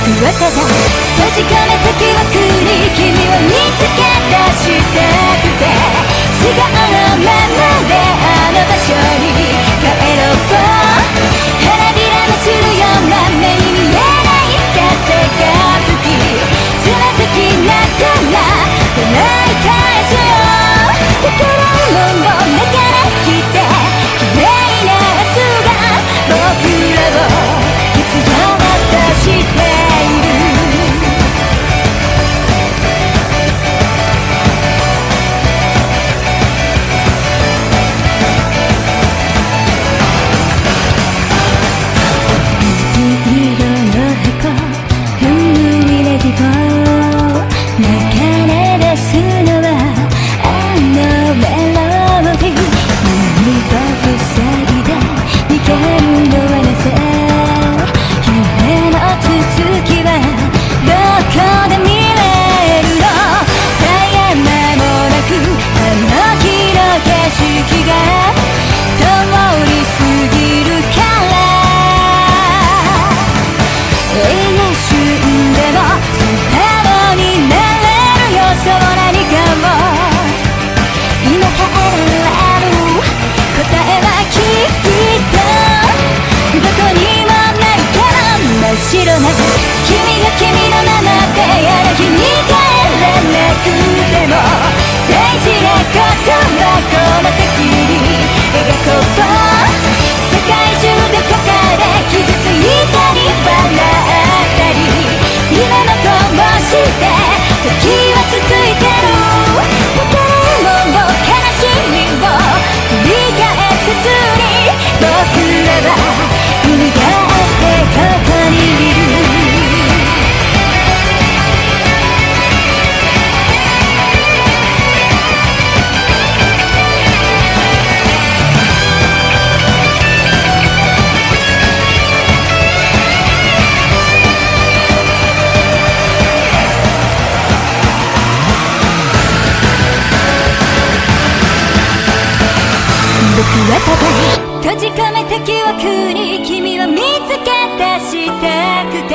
はただ閉じ込めた記憶に君を見つけ出したくて、素顔のままであの場所に帰ろう。花びらも散るような目に見えない風が吹き、つまずきながら唱え返すよ。だからもう泣かなくて綺麗な明日が僕らを必要としている。白な君が君のままである日に帰らなくても、大事なことはこの先に描こう。世界中どこかで傷ついたり笑ったり、今もこうして時は続いてる。だからもう悲しみを繰り返せずに、僕らは海があってここにいる。僕はただ閉じ込めた記憶に君を見つけ出したくて、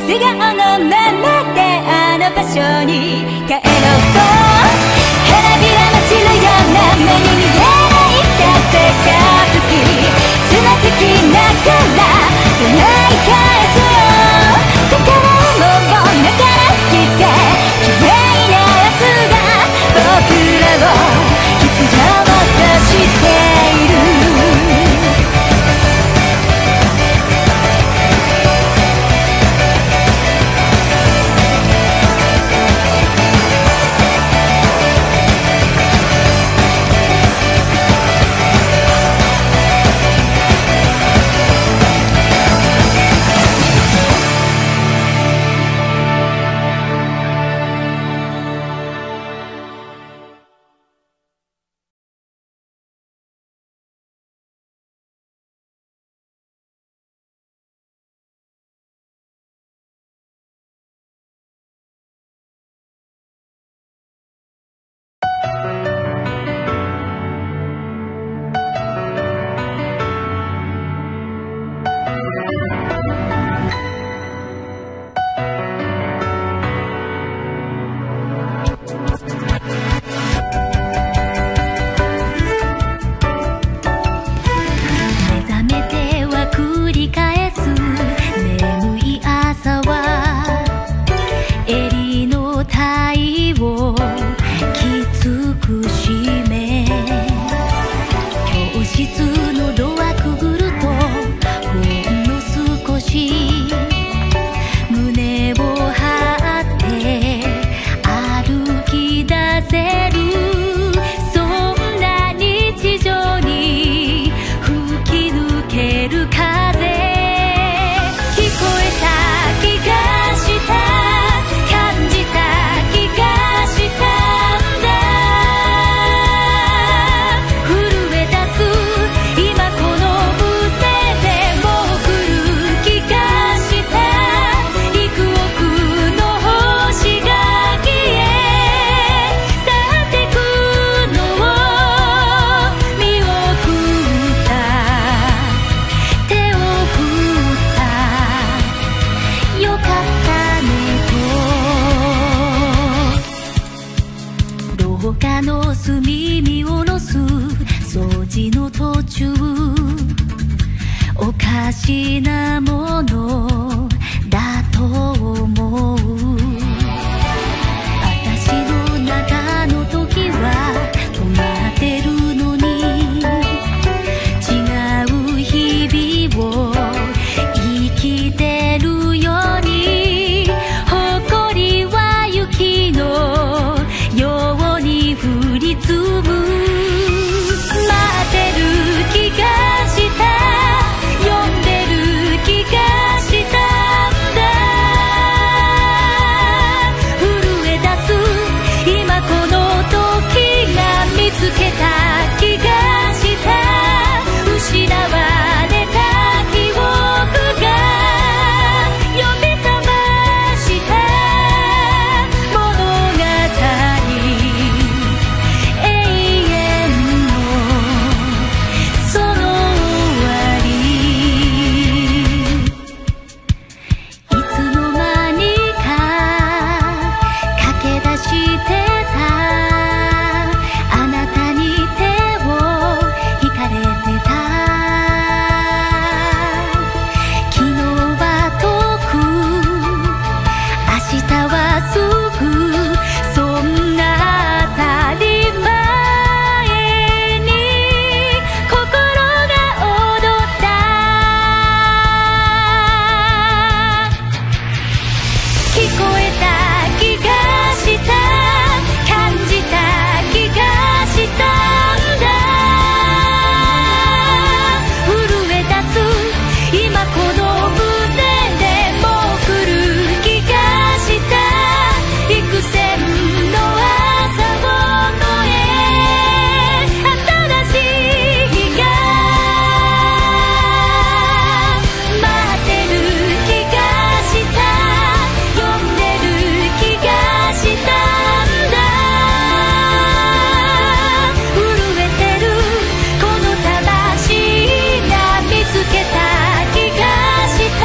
素顔のままであの場所に帰ろう。花びらも散るような目に見えない風が吹き、つまずきながら唱え返すよ。だからもう泣かなくて綺麗な明日が僕らを必要としている。らの炭見下ろす掃除の途中、おかしなものだと思う。私の中の時は止まってるのに、違う日々を生きてるように、誇りは雪のように降り積む。待ってる気がした、呼んでる気がしたんだ。震え出す今この時が見つけた気がした。失われた記憶が呼び覚ました物語、永遠のその終わり。いつの間にか駆け出してたあなたに手を引かれてた。昨日は遠く明日はすぐ、そんな当たり前に心が踊った。聞こえた気がした、感じた気がしたんだ。震え出す今この胸でもう来る気がした。幾千の朝を越え新しい日が待ってる気がした、呼んでる気がしたんだ。震えてるこの魂が見つけた気がした。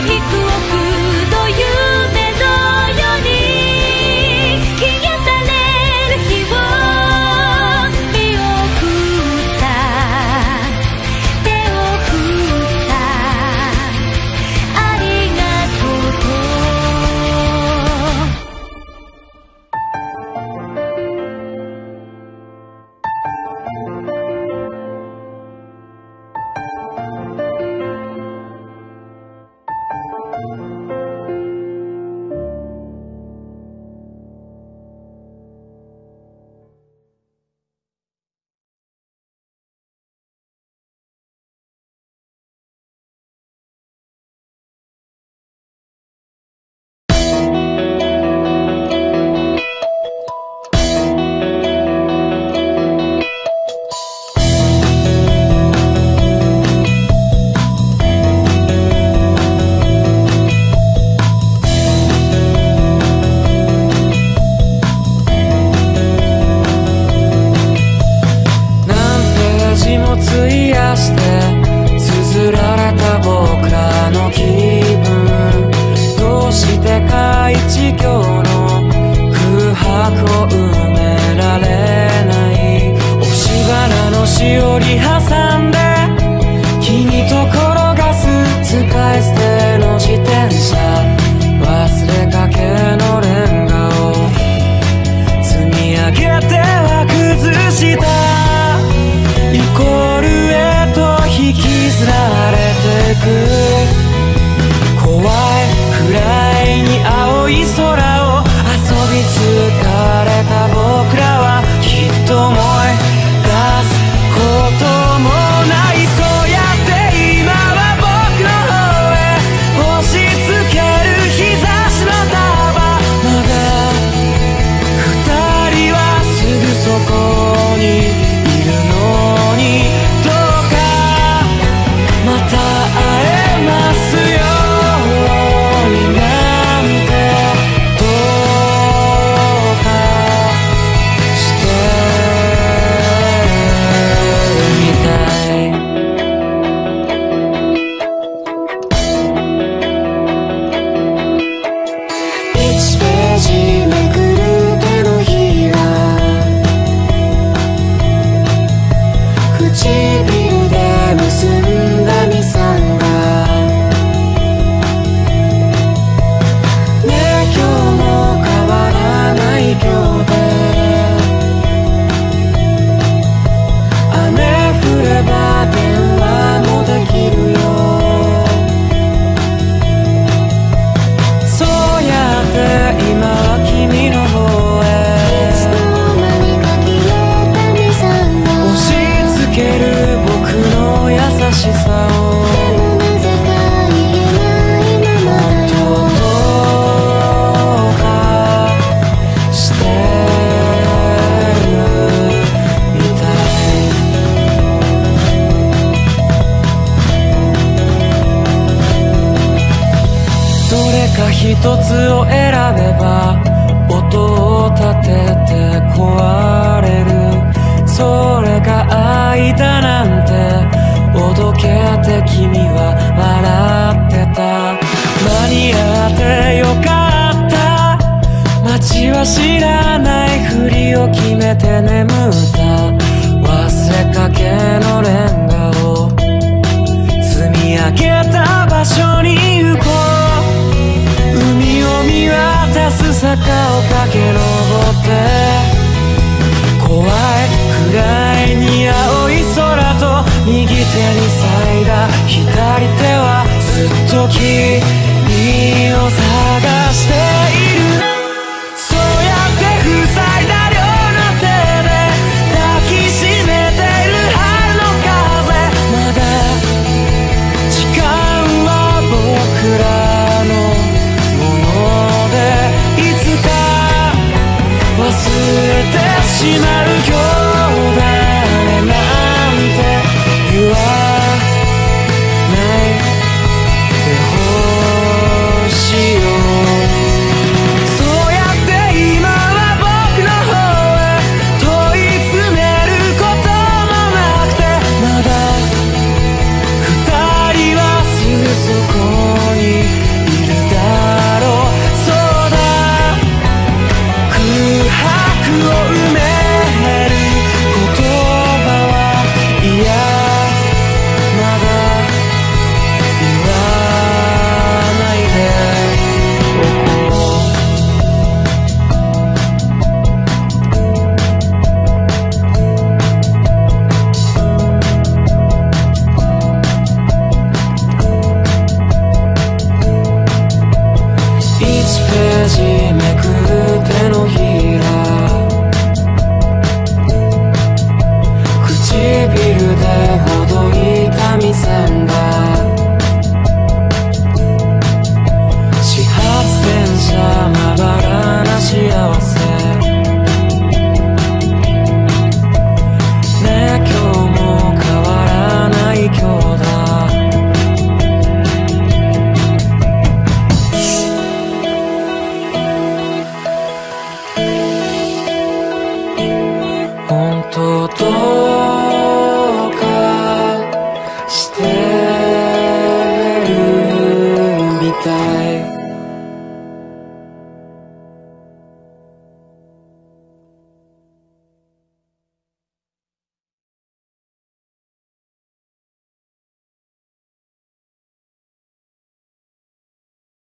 幾億の夢のように消される日を見送った、手を振った、ありがとうと。何ページも費やして綴られた僕らの気分、どうしてか一行の空白を埋められない。押し花のしおり挟んで君と転がす使い捨ての自転車、忘れかけのレンガを積み上げては崩した。イコールへと引きずられてく。怖いくらいに青い空を遊び疲れた僕らはきっと思い出すこともない。そうやって今は僕の方へ押し付ける日差しの束、まだ二人はすぐそこにいるのに、どうかまた会えますようになんて、どうかしてみたい。1ページめくる手のひら、一つを選べば音を立てて壊れる。それが愛だなんておどけて君は笑ってた。間に合ってよかった。街は知らないふりを決めて眠った。忘れかけのレンガを積み上げた場所に行こう。海を見渡す坂を駆け上って怖いくらいに青い空と右手に咲いた左手はずっと君を探している。そうやって塞いだような手で抱きしめている春の風。まだ時間は僕らのものでいつか忘れてしまう今日だねなんて言わないでほしいよ。そうやって今は僕の方へ問い詰めることもなくて、まだ二人はすぐそこにいるだろう。そうだ、空白を埋める言葉はいやまだ言わないでおこう。1ページめくる手のひら、唇でほどいたみ線が始発電車まばらな幸せね。今日も変わらない今日だ。本当と